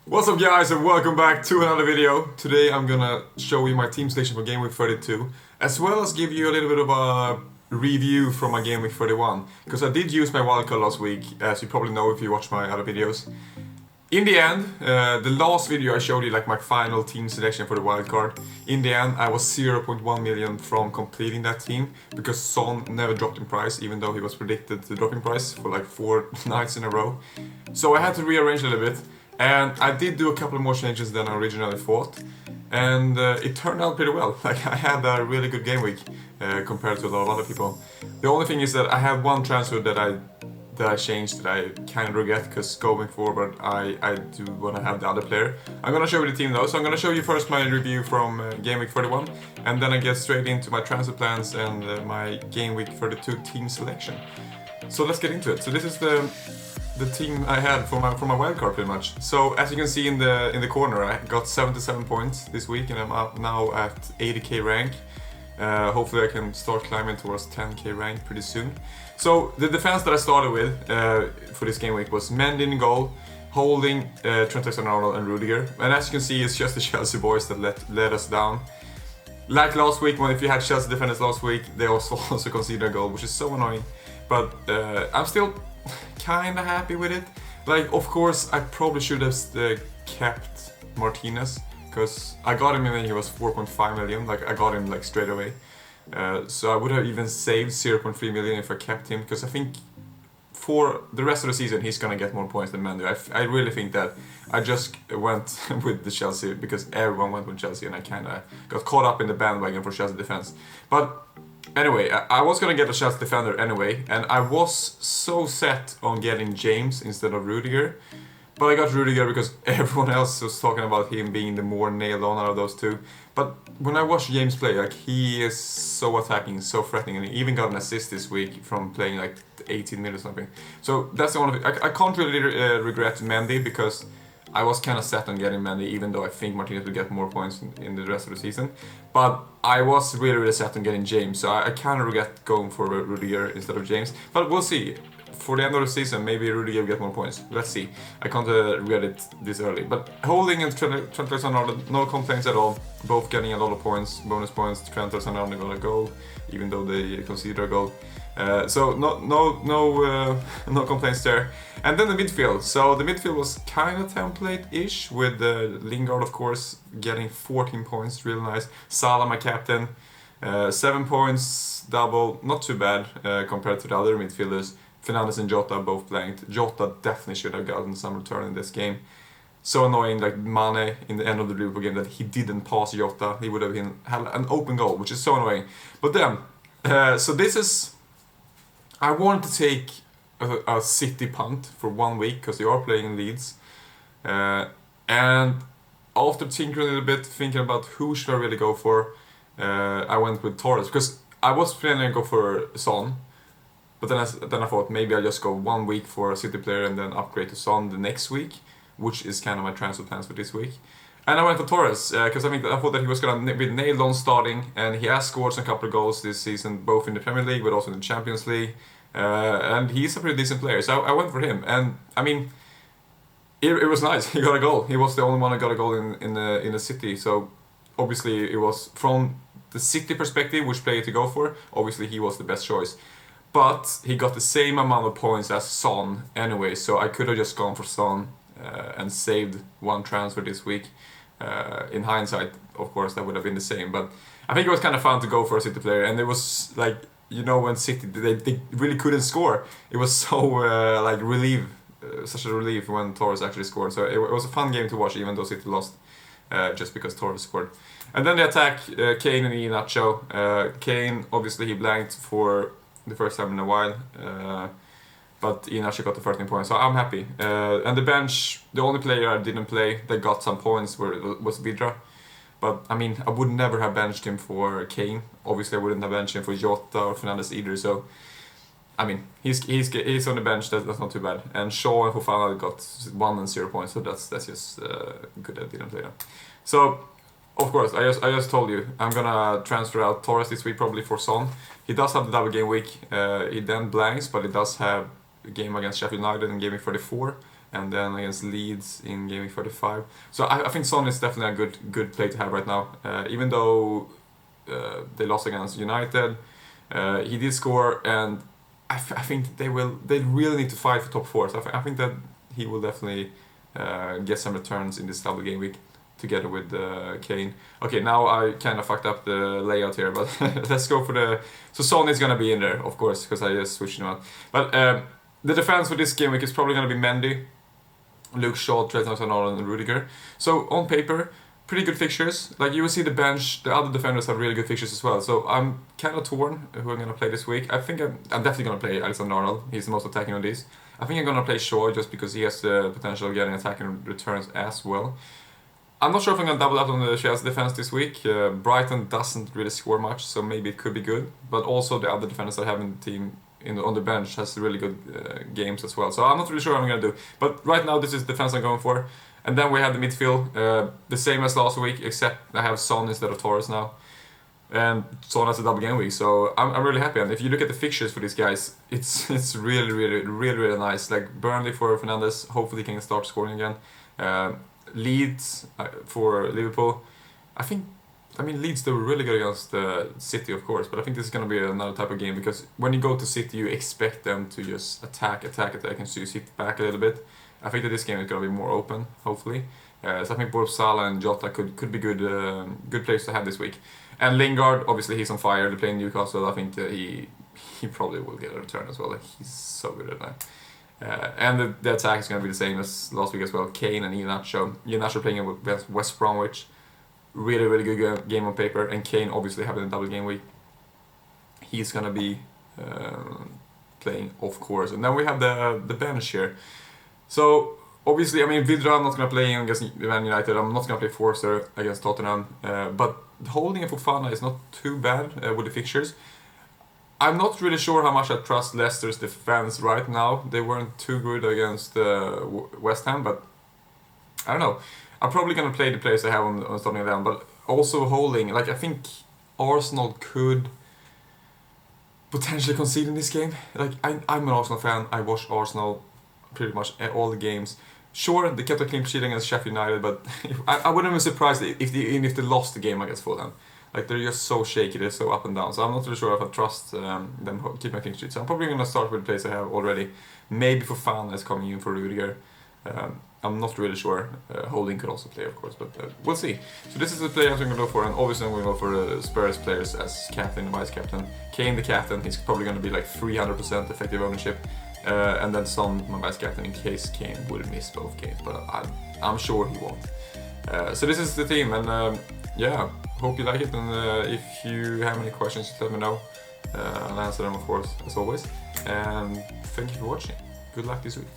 What's up guys and welcome back to another video. Today I'm gonna show you my team selection for Gameweek 32 as well as give you a little bit of a review from my Gameweek 31 because I did use my wildcard last week, as you probably know if you watch my other videos. In the end, the last video I showed you like my final team selection for the wildcard. In the end I was 0.1 million from completing that team because Son never dropped in price even though he was predicted to drop in price for like 4 nights in a row. So I had to rearrange a little bit. And I did do a couple more changes than I originally thought, and it turned out pretty well. Like I had a really good game week compared to a lot of other people. The only thing is that I have one transfer that I changed that I kind of regret because going forward I do want to have the other player. I'm gonna show you the team though, so I'm gonna show you first my review from Game Week 31, and then I get straight into my transfer plans and my Game Week 32 team selection. So let's get into it. So this is the team I had for my wildcard pretty much. So as you can see in the corner, I got 77 points this week and I'm up now at 80k rank. Hopefully I can start climbing towards 10k rank pretty soon. So the defense that I started with for this game week was Mendy in goal, holding Trent Alexander-Arnold and Rudiger. And as you can see, it's just the Chelsea boys that let us down. Like last week, when if you had Chelsea defenders last week, they also conceded a goal, which is so annoying. But I'm still kind of happy with it. Like, of course, I probably should have kept Martinez because I got him when he was 4.5 million. Like, I got him like straight away. So I would have even saved 0.3 million if I kept him because I think for the rest of the season he's gonna get more points than Mendy. I really think that. I just went with the Chelsea because everyone went with Chelsea and I kind of got caught up in the bandwagon for Chelsea defense. But anyway, I was gonna get a Chelsea defender anyway, and I was so set on getting James instead of Rudiger. But I got Rudiger because everyone else was talking about him being the more nailed on out of those two. But when I watched James play, like he is so attacking, so threatening, and he even got an assist this week from playing like 18 minutes or something. So that's the only thing. I can't really regret Mendy because I was kind of set on getting Mendy, even though I think Martinez will get more points in the rest of the season. But I was really set on getting James, so I kind of regret going for Rudiger instead of James. But we'll see. For the end of the season, maybe Rudiger will get more points. Let's see. I can't regret it this early. But Holding and Trent Alexander-Arnold, no complaints at all. Both getting a lot of points, bonus points. Trent Alexander-Arnold got a goal, even though they consider a goal. So no complaints there. And then the midfield. So the midfield was kind of template-ish with Lingard, of course, getting 14 points, real nice. Salah, my captain, 7 points, double, not too bad compared to the other midfielders. Fernandes and Jota both blanked. Jota definitely should have gotten some return in this game. So annoying, like Mane in the end of the Liverpool game, that he didn't pass Jota. He would have had an open goal, which is so annoying. But then, so this is. I wanted to take a City punt for 1 week because they are playing Leeds. And after tinkering a little bit, thinking about who should I really go for, I went with Torres because I was planning to go for Son. But then I thought maybe I'll just go 1 week for a City player and then upgrade to Son the next week, which is kind of my transfer plans for this week. And I went for Torres because I thought that he was going to be nailed on starting, and he has scored a couple of goals this season, both in the Premier League but also in the Champions League. And he's a pretty decent player, so I went for him. And I mean, it was nice. He got a goal. He was the only one that got a goal in the City. So obviously it was from the City perspective, which player to go for. Obviously he was the best choice. But he got the same amount of points as Son anyway, so I could have just gone for Son and saved one transfer this week. In hindsight, of course, that would have been the same. But I think it was kind of fun to go for a City player, and it was like, you know, when City they really couldn't score. It was so like such a relief when Torres actually scored. So it was a fun game to watch, even though City lost just because Torres scored. And then the attack, Kane and Iheanacho. Kane, obviously, he blanked for the first time in a while, but Iheanacho got the 13 points, so I'm happy. And the bench, the only player I didn't play that got some points was Vidra. But I mean, I would never have benched him for Kane. Obviously, I wouldn't have benched him for Jota or Fernandes either. So, I mean, he's on the bench. That's not too bad. And Shaw and Fofana got 1 and 0 points, so that's just good that I didn't play them. So. Of course, I just told you, I'm gonna transfer out Torres this week probably for Son. He does have the double game week, he then blanks, but he does have a game against Sheffield United in Game Week 34. and then against Leeds in Gameweek 35. So I think Son is definitely a good play to have right now. Even though they lost against United, he did score, and I think they really need to fight for top 4. So I think that he will definitely get some returns in this double game week together with Kane. Okay, now I kind of fucked up the layout here, but let's go for the... So Son is gonna be in there, of course, because I just switched him out. But the defense for this game week is probably gonna be Mendy, Luke Shaw, Trent Alexander-Arnold, and Rudiger. So on paper, pretty good fixtures. Like you will see the bench, the other defenders have really good fixtures as well. So I'm kind of torn who I'm gonna play this week. I think I'm definitely gonna play Alexander-Arnold. He's the most attacking on these. I think I'm gonna play Shaw just because he has the potential of getting attacking returns as well. I'm not sure if I'm gonna double up on the Chelsea defense this week. Brighton doesn't really score much, so maybe it could be good. But also the other defenders I have in the team on the bench has really good games as well. So I'm not really sure what I'm gonna do. But right now this is the defense I'm going for. And then we have the midfield, the same as last week, except I have Son instead of Torres now. And Son has a double game week, so I'm really happy. And if you look at the fixtures for these guys, it's really nice. Like Burnley for Fernandes, hopefully he can start scoring again. Leeds for Liverpool. I mean Leeds, they were really good against City, of course, but I think this is going to be another type of game because when you go to City, you expect them to just attack, and so you sit back a little bit. I think that this game is going to be more open, hopefully. So I think both Salah and Jota could be good players to have this week. And Lingard, obviously he's on fire. They're playing Newcastle. I think that he probably will get a return as well. Like, he's so good at that. And the attack is going to be the same as last week as well. Kane and Iheanacho. Iheanacho playing against West Bromwich. Really good game on paper. And Kane obviously having a double game week. He's going to be playing, of course. And then we have the bench here. So obviously, I mean, Vidra I'm not going to play against Man United. I'm not going to play Forster against Tottenham. But holding a Fofana is not too bad with the fixtures. I'm not really sure how much I trust Leicester's defense right now. They weren't too good against West Ham, but I don't know. I'm probably going to play the players I have on starting 11, but also holding. Like, I think Arsenal could potentially concede in this game. Like, I'm an Arsenal fan. I watch Arsenal pretty much all the games. Sure, they kept a clean sheet against Sheffield United, but I wouldn't be surprised even if they lost the game against Fulham. Like, they're just so shaky, they're so up and down. So I'm not really sure if I trust them keep my clean sheet. So I'm probably going to start with the players I have already. Maybe Fofana is coming in for Rudiger. I'm not really sure. Holding could also play, of course, but we'll see. So this is the players I'm going to go for, and obviously I'm going to go for the Spurs players as captain and vice captain. Kane the captain, he's probably going to be like 300% effective ownership. And then Son, my vice captain, in case Kane would miss both games, but I'm sure he won't. So this is the team, and yeah, hope you like it, and if you have any questions, just let me know. I'll answer them, of course, as always. And thank you for watching. Good luck this week.